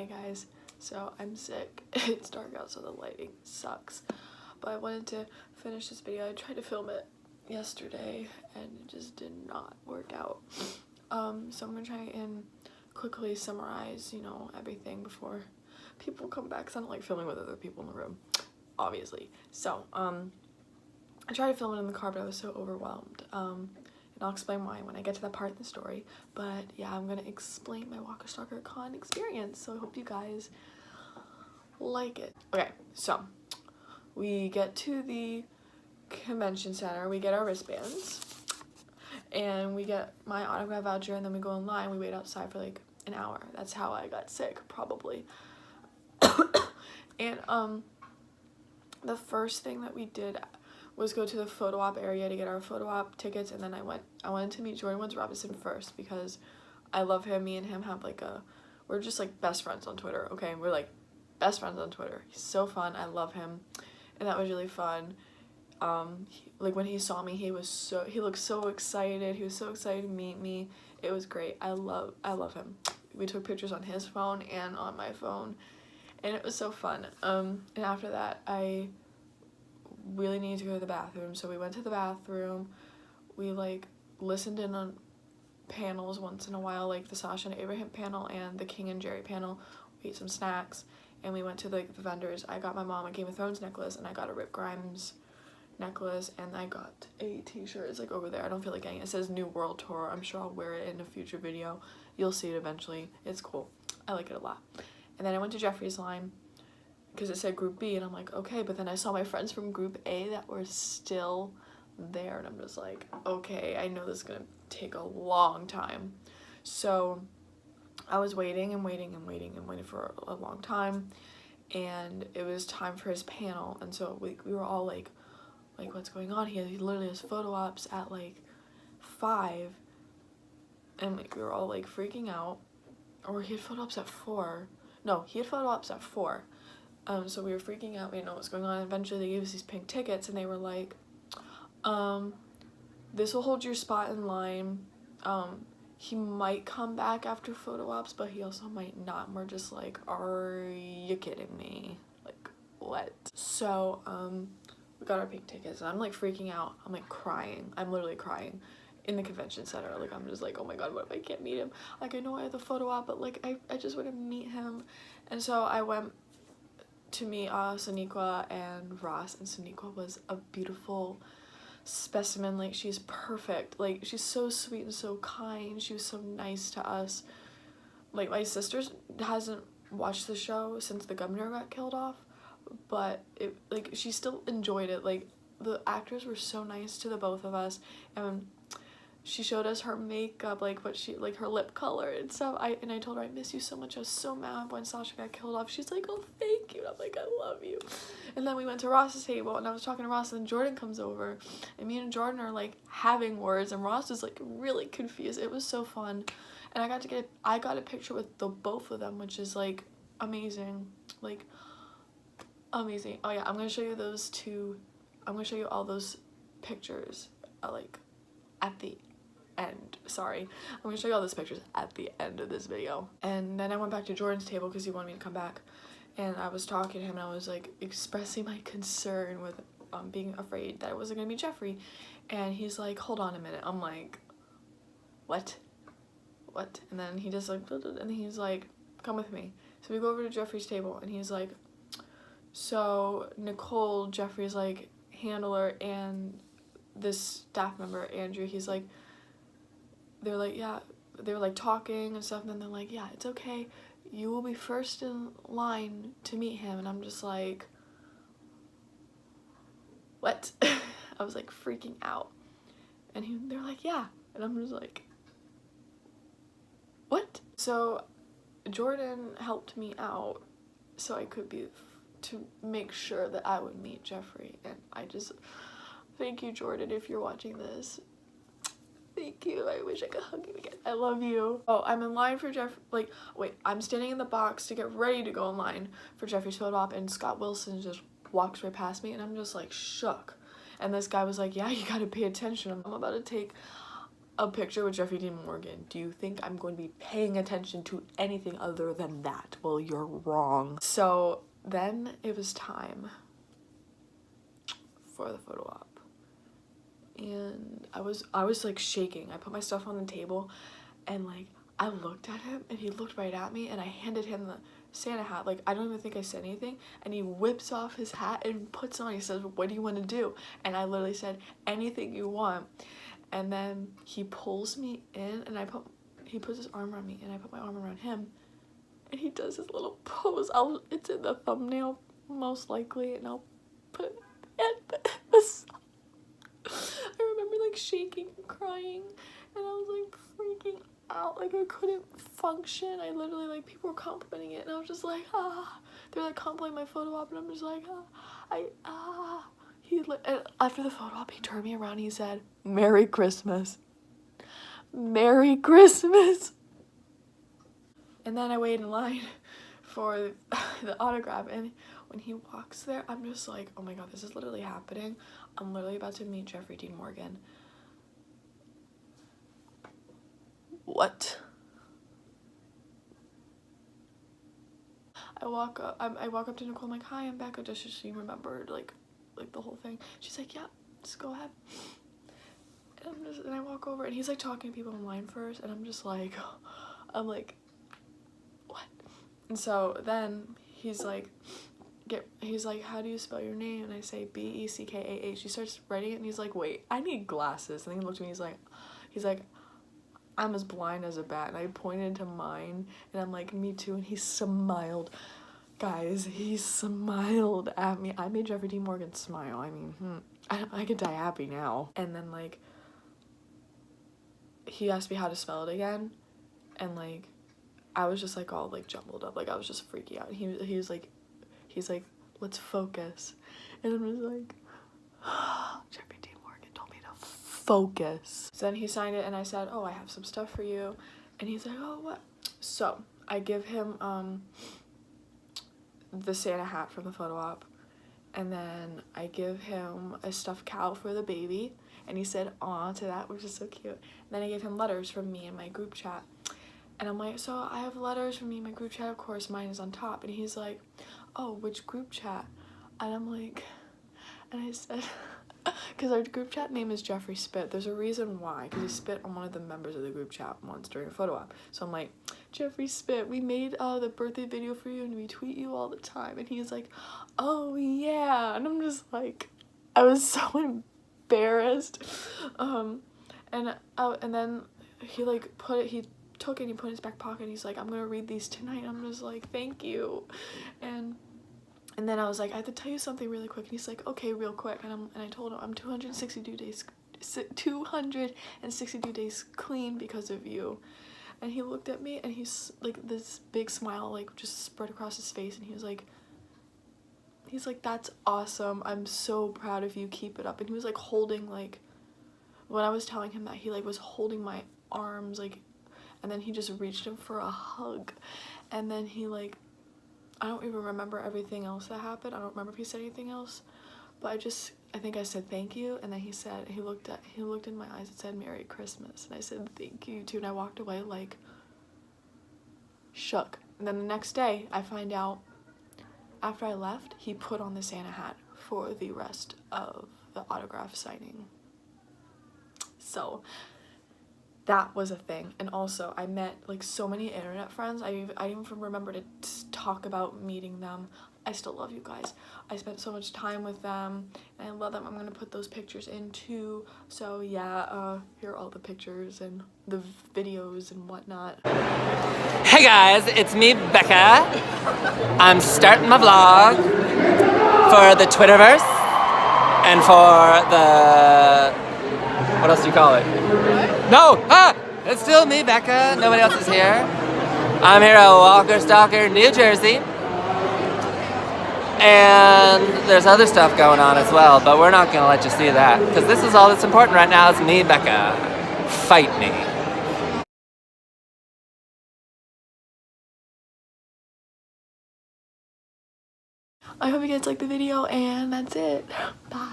Hey guys, so I'm sick. It's dark out, so the lighting sucks. But I wanted to finish this video. I tried to film it yesterday and it just did not work out. So I'm gonna try and quickly summarize, everything before people come back, because I don't like filming with other people in the room, obviously. So, I tried to film it in the car, but I was so overwhelmed. And I'll explain why when I get to that part in the story. But yeah, I'm gonna explain my Waka Stalker Con experience, so I hope you guys like it. Okay, so we get to the convention center, we get our wristbands, and we get my autograph voucher, and then we go in line. We wait outside for like an hour. That's how I got sick, probably. And the first thing that we did was go to the photo op area to get our photo op tickets, and then I wanted to meet Jordan Woods Robinson first because I love him. Me and him have we're just like best friends on Twitter, okay? We're like best friends on Twitter. He's so fun. I love him, and that was really fun. When he saw me, he looked so excited. He was so excited to meet me. It was great. I love him. We took pictures on his phone and on my phone, and it was so fun. And after that, I really needed to go to the bathroom, so we went to the bathroom. We listened in on panels once in a while, like the Sasha and Abraham panel and the King and Jerry panel. We ate some snacks, and we went to the vendors. I got my mom a Game of Thrones necklace, and I got a Rip Grimes necklace, and I got a t-shirt. It's over there. I don't feel like getting it. It says New World Tour. I'm sure I'll wear it in a future video. You'll see it eventually. It's cool. I like it a lot. And then I went to Jeffrey's line because it said Group B, and I'm like, okay, but then I saw my friends from Group A that were still there, and I'm just like, okay, I know this is gonna take a long time. So I was waiting and waiting and waiting and waiting for a long time, and it was time for his panel, and so we were all like, what's going on? He literally has photo ops at 5, and we were all freaking out. Or he had photo ops at 4. No, he had photo ops at 4. So we were freaking out. We didn't know what was going on. Eventually, they gave us these pink tickets, and they were like, this will hold your spot in line. He might come back after photo ops, but he also might not. And we're just like, are you kidding me? What? So, we got our pink tickets, and I'm freaking out. I'm crying. I'm literally crying in the convention center. I'm just like, oh my god, what if I can't meet him? I know I have the photo op, but I just want to meet him. And so I went to meet Sonequa and Ross, and Sonequa was a beautiful specimen. She's perfect. She's so sweet and so kind. She was so nice to us. My sister hasn't watched the show since the governor got killed off, but she still enjoyed it. The actors were so nice to the both of us, and she showed us her makeup, what she her lip color and stuff. I told her I miss you so much. I was so mad when Sasha got killed off. She's like, oh, thank you. And I'm like, I love you. And then we went to Ross's table, and I was talking to Ross, and Jordan comes over, and me and Jordan are having words, and Ross was really confused. It was so fun, and I got a picture with the both of them, which is amazing. Amazing. Oh yeah, I'm gonna show you those two. I'm gonna show you all those pictures at the end. Sorry, I'm gonna show you all those pictures at the end of this video. And then I went back to Jordan's table because he wanted me to come back, and I was talking to him, and I was expressing my concern with being afraid that it wasn't gonna be Jeffrey, and he's like, hold on a minute. I'm like, what? And then he just and he's like, come with me. So we go over to Jeffrey's table, and he's like, so Nicole, Jeffrey's handler, and this staff member, Andrew, he's they're yeah, they were talking and stuff, and then they're like, yeah, it's okay, you will be first in line to meet him. And I'm just like, what? I was freaking out, and they're like, yeah, and I'm just like, what? So Jordan helped me out so I could to make sure that I would meet Jeffrey, and I just thank you, Jordan, if you're watching this. Thank you. I wish I could hug you again. I love you. Oh, I'm in line for wait, I'm standing in the box to get ready to go in line for Jeffrey's photo op, and Scott Wilson just walks right past me, and I'm just shook. And this guy was like, yeah, you gotta pay attention. I'm about to take a picture with Jeffrey Dean Morgan. Do you think I'm going to be paying attention to anything other than that? Well, you're wrong. So then it was time for the photo op. And I was like shaking. I put my stuff on the table and like I looked at him and he looked right at me and I handed him the Santa hat. Like, I don't even think I said anything, and he whips off his hat and puts it on. He says, "What do you want to do?" And I literally said, "Anything you want." And then he pulls me in and he puts his arm around me and I put my arm around him and he does his little pose. It's in the thumbnail most likely, and I'll put it. I remember like shaking and crying and I was like freaking out, like I couldn't function. I literally, like, people were complimenting it and I was just like, they're like complimenting my photo op and I'm just like, and after the photo op he turned me around and he said, "Merry Christmas, Merry Christmas." And then I waited in line for the autograph, and when he walks there I'm just like, oh my god, this is literally happening. I'm literally about to meet Jeffrey Dean Morgan. What? I walk up to Nicole, I'm like, "Hi, I'm Becca," just so she remembered like the whole thing. She's like, "Yeah, just go ahead." And I walk over and he's like talking to people in line first and I'm just like, I'm like, what? And so then he's like, "How do you spell your name?" And I say Beckah. He starts writing it and he's like, "Wait, I need glasses." And then he looked at me, he's like, "I'm as blind as a bat." And I pointed to mine and I'm like, "Me too." And he smiled. Guys, he smiled at me. I made Jeffrey Dean Morgan smile. I mean, I could die happy now. And then like he asked me how to spell it again, and like I was just like all like jumbled up, like I was just freaking out. And he's like, "Let's focus." And I'm just like, Jeffrey Dean Morgan told me to focus. So then he signed it and I said, "Oh, I have some stuff for you." And he's like, "Oh, what?" So I give him the Santa hat from the photo op, and then I give him a stuffed cow for the baby, and he said "aw" to that, which is so cute. And then I gave him letters from me and my group chat, and I'm like, "So I have letters from me and my group chat, of course mine is on top." And he's like, "Oh, which group chat?" And I'm like, and I said, because our group chat name is Jeffrey Spit. There's a reason why, because he spit on one of the members of the group chat once during a photo op. So I'm like, "Jeffrey Spit, we made the birthday video for you and we tweet you all the time." And he's like, "Oh yeah." And I'm just like, I was so embarrassed. And then he like he took it and he put it in his back pocket and he's like, "I'm gonna read these tonight." I'm just like, "Thank you." And then I was like, "I have to tell you something really quick." And he's like, "Okay, real quick." And I told him, "I'm 262 days clean because of you." And he looked at me and he's like, this big smile like just spread across his face, and he's like, "That's awesome. I'm so proud of you. Keep it up." And he was like holding, like, when I was telling him that, he like was holding my arms, like, and then he just reached him for a hug. And then he like, I don't even remember everything else that happened. I don't remember if he said anything else, but I think I said "thank you." And then he looked in my eyes and said "Merry Christmas." And I said "Thank you too." And I walked away like shook. And then the next day I find out, after I left, he put on the Santa hat for the rest of the autograph signing. So that was a thing. And also I met like so many internet friends. I even remember to talk about meeting them. I still love you guys. I spent so much time with them and I love them. I'm gonna put those pictures in too. So yeah, here are all the pictures and the videos and whatnot. Hey guys, it's me, Becca. I'm starting my vlog for the Twitterverse and for the, what else do you call it? No! It's still me, Becca. Nobody else is here. I'm here at Walker Stalker, New Jersey. And there's other stuff going on as well, but we're not gonna let you see that, because this is all that's important right now. It's me, Becca. Fight me. I hope you guys liked the video, and that's it. Bye.